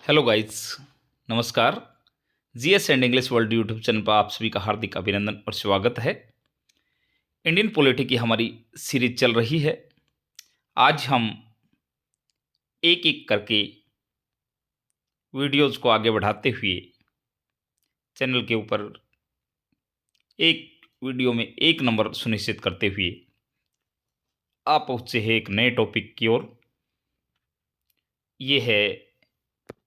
Hello guys, नमस्कार। GS and English world YouTube channel पर आप सभी का हार्दिक अभिनंदन और स्वागत है। इंडियन पॉलिटी की हमारी सीरीज चल रही है। आज हम एक एक करके वीडियोज़ को आगे बढ़ाते हुए चैनल के ऊपर एक वीडियो में एक नंबर सुनिश्चित करते हुए आप पहुँचे हैं एक नए टॉपिक की ओर। ये है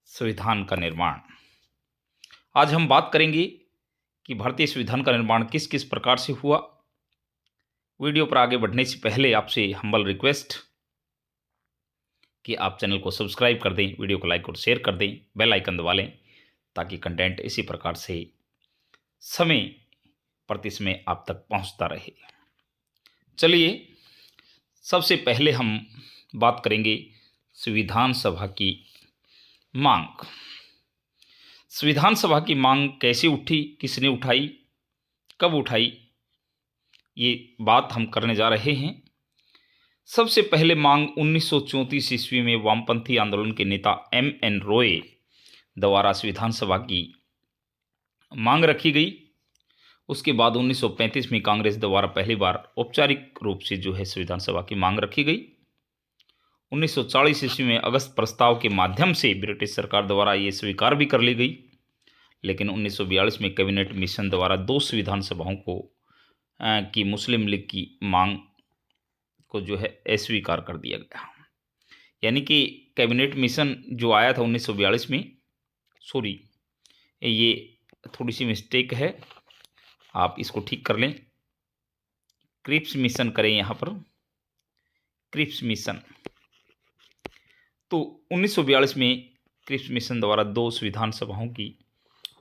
संविधान का निर्माण। आज हम बात करेंगे कि भारतीय संविधान का निर्माण किस किस प्रकार से हुआ। वीडियो पर आगे बढ़ने से पहले आपसे हम्बल रिक्वेस्ट कि आप चैनल को सब्सक्राइब कर दें, वीडियो को लाइक और शेयर कर दें, बेल आइकन दबा लें ताकि कंटेंट इसी प्रकार से समय प्रति समय आप तक पहुंचता रहे। चलिए, सबसे पहले हम बात करेंगे संविधान सभा की मांग। संविधान सभा की मांग कैसे उठी, किसने उठाई, कब उठाई, ये बात हम करने जा रहे हैं। सबसे पहले मांग 1934 ईस्वी में वामपंथी आंदोलन के नेता एम.एन. रॉय द्वारा संविधान सभा की मांग रखी गई। उसके बाद 1935 में कांग्रेस द्वारा पहली बार औपचारिक रूप से जो है संविधान सभा की मांग रखी गई। 1940 ईस्वी में अगस्त प्रस्ताव के माध्यम से ब्रिटिश सरकार द्वारा ये स्वीकार भी कर ली गई, लेकिन 1942 में कैबिनेट मिशन द्वारा दो संविधान सभाओं को की मुस्लिम लीग की मांग को जो है अस्वीकार कर दिया गया। यानी कि कैबिनेट मिशन जो आया था 1942 में, सॉरी ये थोड़ी सी मिस्टेक है, आप इसको ठीक कर लें। क्रिप्स मिशन करें यहाँ पर, क्रिप्स मिशन। तो 1942 में क्रिप्स मिशन द्वारा दो संविधान सभाओं की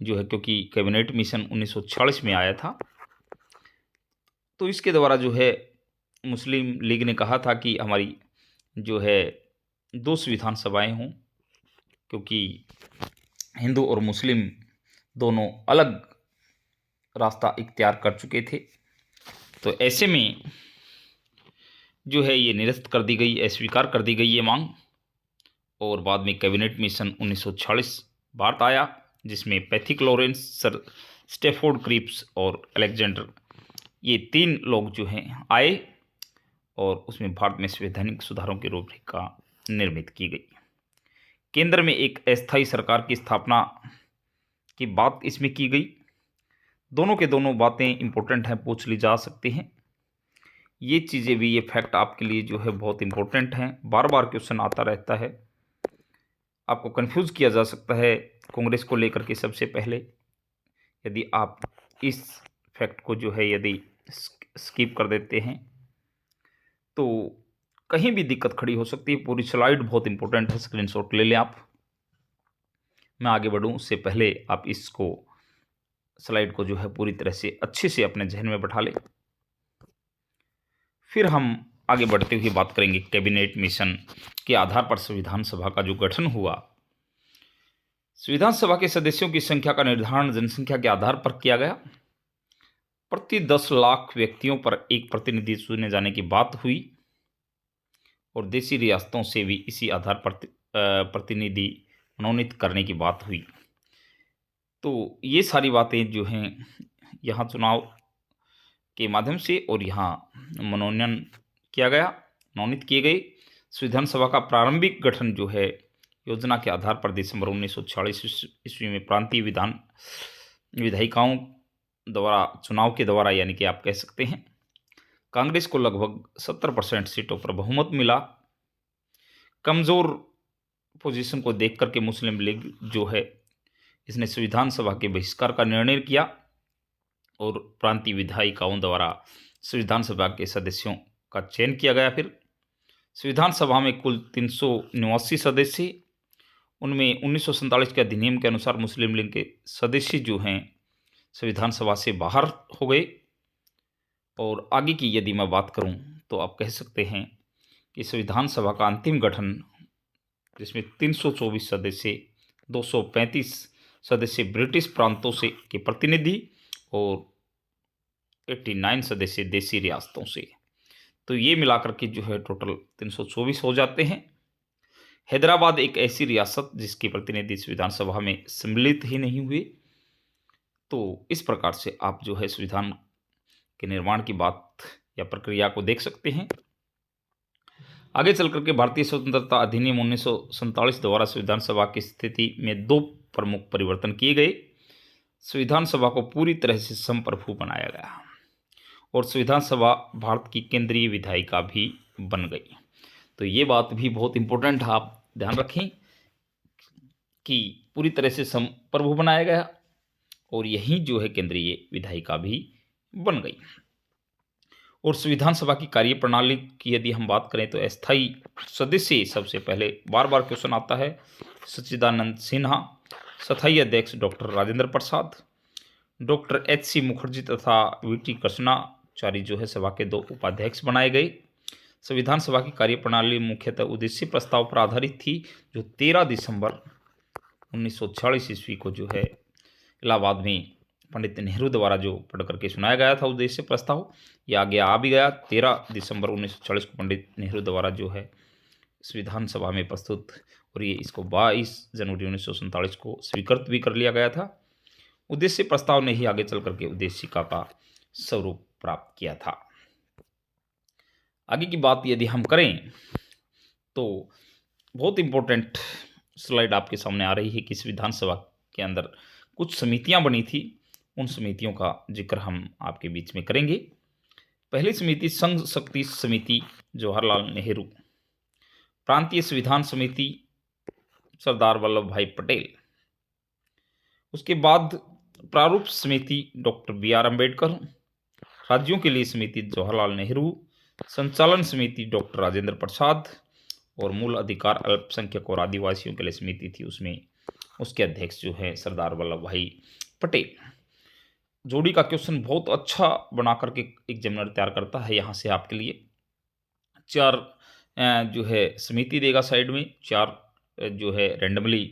जो है, क्योंकि कैबिनेट मिशन 1946 में आया था, तो इसके द्वारा जो है मुस्लिम लीग ने कहा था कि हमारी जो है दो संविधान सभाएं हों, क्योंकि हिंदू और मुस्लिम दोनों अलग रास्ता इख्तियार कर चुके थे। तो ऐसे में जो है ये निरस्त कर दी गई, अस्वीकार कर दी गई ये मांग। और बाद में कैबिनेट मिशन 1946 भारत आया, जिसमें Pethick Lawrence, sir Stafford Cripps और अलेक्जेंडर, ये तीन लोग जो हैं आए, और उसमें भारत में संवैधानिक सुधारों की रूपरेखा निर्मित की गई। केंद्र में एक अस्थायी सरकार की स्थापना की बात इसमें की गई। दोनों के दोनों बातें इंपॉर्टेंट हैं, पूछ ली जा सकती हैं। ये चीज़ें भी, ये फैक्ट आपके लिए जो है बहुत इंपॉर्टेंट हैं, बार बार क्वेश्चन आता रहता है, आपको कंफ्यूज किया जा सकता है कांग्रेस को लेकर के। सबसे पहले यदि आप इस फैक्ट को जो है यदि स्किप कर देते हैं तो कहीं भी दिक्कत खड़ी हो सकती है। पूरी स्लाइड बहुत इंपॉर्टेंट है, स्क्रीनशॉट ले लें आप। मैं आगे बढ़ूं उससे पहले आप इसको स्लाइड को जो है पूरी तरह से अच्छे से अपने जहन में बैठा लें। फिर हम आगे बढ़ते हुए बात करेंगे कैबिनेट मिशन के आधार पर संविधान सभा का जो गठन हुआ। संविधान सभा के सदस्यों की संख्या का निर्धारण जनसंख्या के आधार पर किया गया। प्रति 10 लाख व्यक्तियों पर एक प्रतिनिधि चुने जाने की बात हुई, और देशी रियासतों से भी इसी आधार पर प्रतिनिधि मनोनीत करने की बात हुई। तो ये सारी बातें जो हैं यहाँ चुनाव के माध्यम से और यहाँ मनोनयन किया गया, मनोनीत किए गए। संविधान सभा का प्रारंभिक गठन जो है योजना के आधार पर दिसंबर 1946 ईस्वी में प्रांतीय विधायिकाओं द्वारा चुनाव के द्वारा, यानी कि आप कह सकते हैं कांग्रेस को लगभग 70% सीटों पर बहुमत मिला। कमज़ोर पोजीशन को देख करके मुस्लिम लीग जो है इसने संविधान सभा के बहिष्कार का निर्णय किया, और प्रांतीय विधायिकाओं द्वारा संविधान सभा के सदस्यों का चयन किया गया। फिर संविधान सभा में कुल 389 सदस्य, उनमें 1947 के अधिनियम के अनुसार मुस्लिम लीग के सदस्य जो हैं संविधान सभा से बाहर हो गए। और आगे की यदि मैं बात करूं तो आप कह सकते हैं कि संविधान सभा का अंतिम गठन, जिसमें 324 सदस्य, 235 सदस्य ब्रिटिश प्रांतों से के प्रतिनिधि और 89 सदस्य देशी रियासतों से, तो ये मिलाकर के जो है टोटल 324 हो जाते हैं। हैदराबाद एक ऐसी रियासत जिसके प्रतिनिधि इस विधानसभा में सम्मिलित ही नहीं हुए। तो इस प्रकार से आप जो है संविधान के निर्माण की बात या प्रक्रिया को देख सकते हैं। आगे चल करके भारतीय स्वतंत्रता अधिनियम 1947 द्वारा संविधान सभा की स्थिति में दो प्रमुख परिवर्तन किए गए। संविधान सभा को पूरी तरह से संप्रभु बनाया गया और संविधान सभा भारत की केंद्रीय विधायिका भी बन गई। तो ये बात भी बहुत इंपॉर्टेंट है, आप ध्यान रखें कि पूरी तरह से संप्रभु बनाया गया और यही जो है केंद्रीय विधायिका भी बन गई। और संविधान सभा की कार्यप्रणाली की यदि हम बात करें तो अस्थायी सदस्य सबसे पहले बार बार क्वेश्चन आता है सच्चिदानंद सिन्हा, स्थायी अध्यक्ष डॉक्टर राजेंद्र प्रसाद, डॉक्टर एच.सी. मुखर्जी तथा वी.टी. कृष्णाचारी जो है सभा के 2 उपाध्यक्ष बनाए गए। संविधान सभा की कार्यप्रणाली मुख्यतः उद्देश्य प्रस्ताव पर आधारित थी, जो 13 दिसंबर 1946 ईस्वी को जो है इलाहाबाद में पंडित नेहरू द्वारा जो पढ़ करके सुनाया गया था उद्देश्य प्रस्ताव, ये आगे आ भी गया। 13 दिसंबर 1946 को पंडित नेहरू द्वारा जो है संविधान सभा में प्रस्तुत, और ये इसको 22 जनवरी 1947 को स्वीकृत भी कर लिया गया था। उद्देश्य प्रस्ताव ने ही आगे चल करके उद्देशिका का स्वरूप प्राप्त किया था। आगे की बात यदि हम करें तो बहुत इंपॉर्टेंट स्लाइड आपके सामने आ रही है कि संविधान सभा के अंदर कुछ समितियां बनी थी, उन समितियों का जिक्र हम आपके बीच में करेंगे। पहली समिति संघ शक्ति समिति जवाहरलाल नेहरू, प्रांतीय संविधान समिति सरदार वल्लभ भाई पटेल, उसके बाद प्रारूप समिति डॉक्टर बी.आर. अम्बेडकर, राज्यों के लिए समिति जवाहरलाल नेहरू, संचालन समिति डॉक्टर राजेंद्र प्रसाद, और मूल अधिकार अल्पसंख्यक और आदिवासियों के लिए समिति थी, उसमें उसके अध्यक्ष जो है सरदार वल्लभ भाई पटेल। जोड़ी का क्वेश्चन बहुत अच्छा बना करके एग्जामिनर तैयार करता है। यहाँ से आपके लिए 4 जो है समिति देगा साइड में, 4 जो है रेंडमली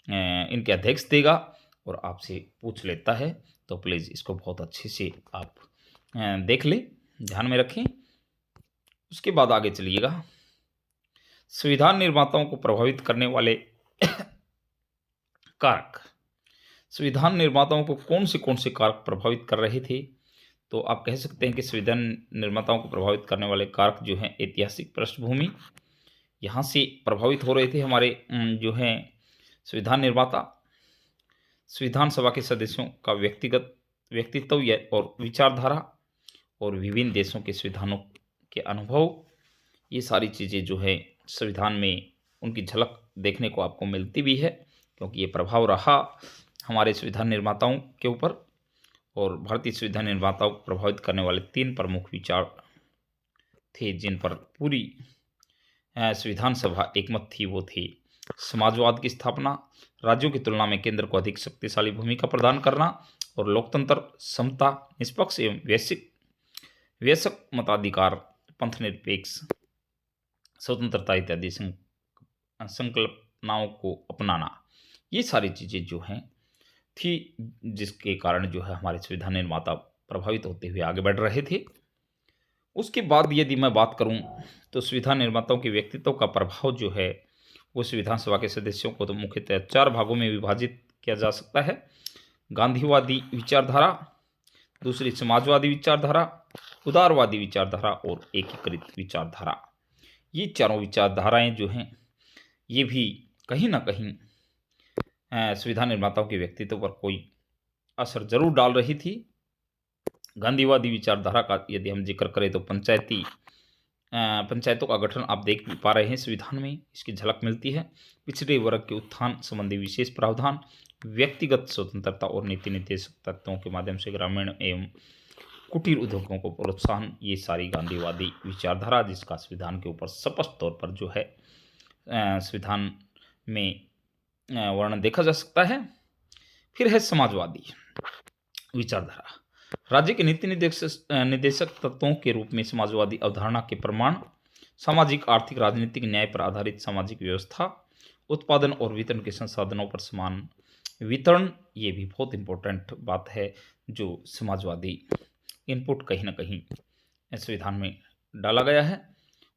इनके अध्यक्ष देगा और आपसे पूछ लेता है। तो प्लीज़ इसको बहुत अच्छे से आप देख लें, ध्यान में रखें। उसके बाद आगे चलिएगा। संविधान निर्माताओं को प्रभावित करने वाले कारक, संविधान निर्माताओं को कौन से कारक प्रभावित कर रहे थे? तो आप कह सकते हैं कि संविधान निर्माताओं को प्रभावित करने वाले कारक जो हैं ऐतिहासिक पृष्ठभूमि, यहाँ से प्रभावित हो रहे थे हमारे जो हैं संविधान निर्माता। संविधान सभा के सदस्यों का व्यक्तित्व और विचारधारा और विभिन्न देशों के संविधानों के अनुभव, ये सारी चीज़ें जो है संविधान में उनकी झलक देखने को आपको मिलती भी है, क्योंकि ये प्रभाव रहा हमारे संविधान निर्माताओं के ऊपर। और भारतीय संविधान निर्माताओं को प्रभावित करने वाले 3 प्रमुख विचार थे जिन पर पूरी संविधान सभा एकमत थी। वो थे समाजवाद की स्थापना, राज्यों की तुलना में केंद्र को अधिक शक्तिशाली भूमिका प्रदान करना, और लोकतंत्र, समता, निष्पक्ष एवं वयस्क मताधिकार, पंथनिरपेक्ष स्वतंत्रता इत्यादि संकल्पनाओं को अपनाना। ये सारी चीज़ें जो हैं थी जिसके कारण जो है हमारे संविधान निर्माता प्रभावित होते हुए आगे बढ़ रहे थे। उसके बाद यदि मैं बात करूं तो संविधान निर्माताओं के व्यक्तित्व का प्रभाव जो है वो संविधान सभा के सदस्यों को तो मुख्यतः 4 भागों में विभाजित किया जा सकता है। गांधीवादी विचारधारा, दूसरी समाजवादी विचारधारा, उदारवादी विचारधारा और एकीकृत विचारधारा। ये चारों विचारधाराएं जो हैं ये भी कहीं ना कहीं संविधान निर्माताओं के व्यक्तित्व पर कोई असर जरूर डाल रही थी। गांधीवादी विचारधारा का यदि हम जिक्र करें तो पंचायतों का गठन आप देख पा रहे हैं संविधान में, इसकी झलक मिलती है। पिछड़े वर्ग के उत्थान संबंधी विशेष प्रावधान, व्यक्तिगत स्वतंत्रता और नीति निर्देशक तत्वों के माध्यम से ग्रामीण एवं कुटीर उद्योगों को प्रोत्साहन, ये सारी गांधीवादी विचारधारा जिसका संविधान के ऊपर स्पष्ट तौर पर जो है संविधान में वर्णन देखा जा सकता है। फिर है समाजवादी विचारधारा, राज्य के नीति निर्देशक तत्वों के रूप में समाजवादी अवधारणा के प्रमाण, सामाजिक, आर्थिक, राजनीतिक न्याय पर आधारित सामाजिक व्यवस्था, उत्पादन और वितरण के संसाधनों पर समान वितरण, ये भी बहुत इंपॉर्टेंट बात है जो समाजवादी इनपुट कहीं ना कहीं संविधान में डाला गया है।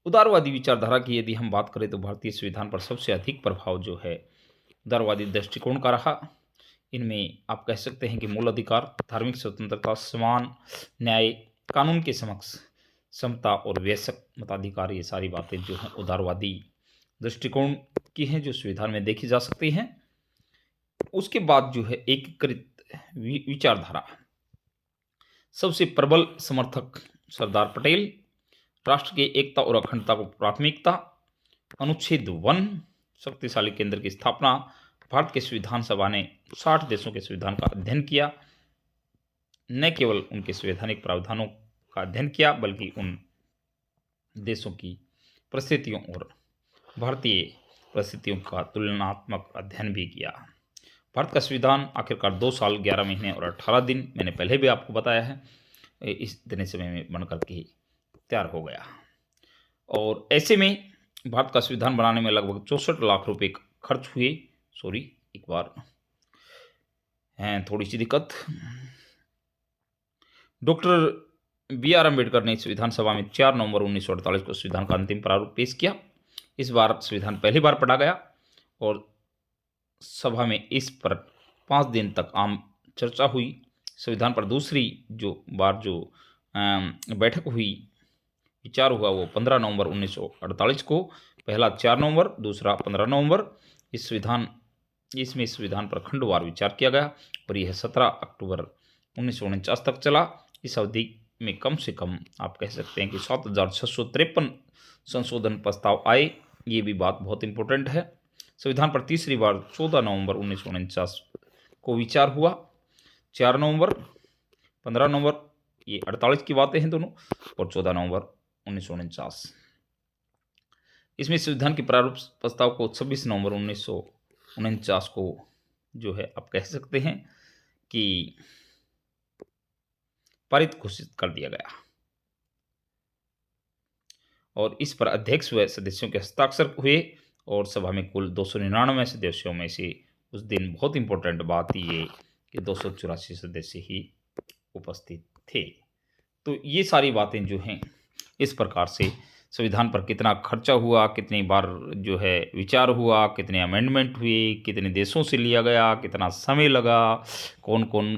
उदारवादी विचारधारा की यदि हम बात करें तो भारतीय संविधान पर सबसे अधिक प्रभाव जो है उदारवादी दृष्टिकोण का रहा। इनमें आप कह सकते हैं कि मूल अधिकार, धार्मिक स्वतंत्रता, समान न्याय, कानून के समक्ष समता और वयस्क मताधिकार, ये सारी बातें जो हैं उदारवादी दृष्टिकोण की हैं, जो संविधान में देखी जा सकती हैं। उसके बाद जो है एकीकृत विचारधारा, सबसे प्रबल समर्थक सरदार पटेल, राष्ट्र की एकता और अखंडता को प्राथमिकता, अनुच्छेद 1, शक्तिशाली केंद्र की स्थापना। भारत के संविधान सभा ने 60 देशों के संविधान का अध्ययन किया, न केवल उनके संवैधानिक प्रावधानों का अध्ययन किया बल्कि उन देशों की परिस्थितियों और भारतीय परिस्थितियों का तुलनात्मक अध्ययन भी किया। भारत का संविधान आखिरकार 2 साल 11 महीने और 18 दिन, मैंने पहले भी आपको बताया है, इस इतने समय में बनकर के तैयार हो गया। और ऐसे में भारत का संविधान बनाने में लगभग 64 लाख रुपए खर्च हुए। एक बार है थोड़ी सी दिक्कत। डॉक्टर BR अम्बेडकर ने संविधान सभा में 4 नवंबर 1948 को संविधान का अंतिम प्रारूप पेश किया। इस बार संविधान पहली बार पढ़ा गया और सभा में इस पर 5 दिन तक आम चर्चा हुई। संविधान पर दूसरी जो बैठक हुई, विचार हुआ, वो 15 नवंबर 1948 को, पहला 4 नवंबर, दूसरा 15 नवंबर। इसमें संविधान पर खंडवार विचार किया गया और यह 17 अक्टूबर 1949 तक चला। इस अवधि में कम से कम आप कह सकते हैं कि 7,653 संशोधन प्रस्ताव आए। ये भी बात बहुत इंपॉर्टेंट है। संविधान पर तीसरी बार 14 नवंबर 1949 को विचार हुआ। 4 नवंबर, 15 नवंबर, ये 48 की बातें हैं दोनों, और 14 नवंबर 1949। इसमें संविधान के प्रारूप प्रस्ताव को 26 नवंबर 1949 को जो है आप कह सकते हैं कि पारित घोषित कर दिया गया और इस पर अध्यक्ष व सदस्यों के हस्ताक्षर हुए और सभा में कुल 299 सदस्यों में से उस दिन बहुत इंपॉर्टेंट बात ये कि 284 सदस्य ही उपस्थित थे। तो ये सारी बातें जो हैं, इस प्रकार से संविधान पर कितना खर्चा हुआ, कितनी बार जो है विचार हुआ, कितने अमेंडमेंट हुए, कितने देशों से लिया गया, कितना समय लगा, कौन कौन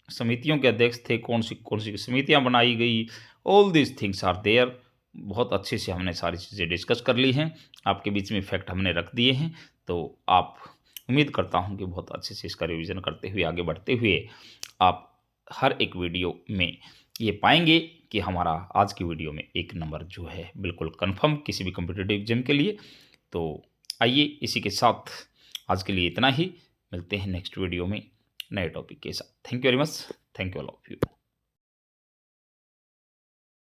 समितियों के अध्यक्ष थे, कौन सी समितियां बनाई गई, all this things are there. बहुत अच्छे से हमने सारी चीज़ें डिस्कस कर ली हैं, आपके बीच में फैक्ट हमने रख दिए हैं। तो आप, उम्मीद करता हूं कि बहुत अच्छे से इसका रिवीजन करते हुए आगे बढ़ते हुए आप हर एक वीडियो में ये पाएंगे कि हमारा आज की वीडियो में 1 नंबर जो है बिल्कुल कंफर्म किसी भी कॉम्पिटिटिव एग्जाम के लिए। तो आइए इसी के साथ आज के लिए इतना ही, मिलते हैं नेक्स्ट वीडियो में नए टॉपिक के साथ। Thank you very much, thank you all of you.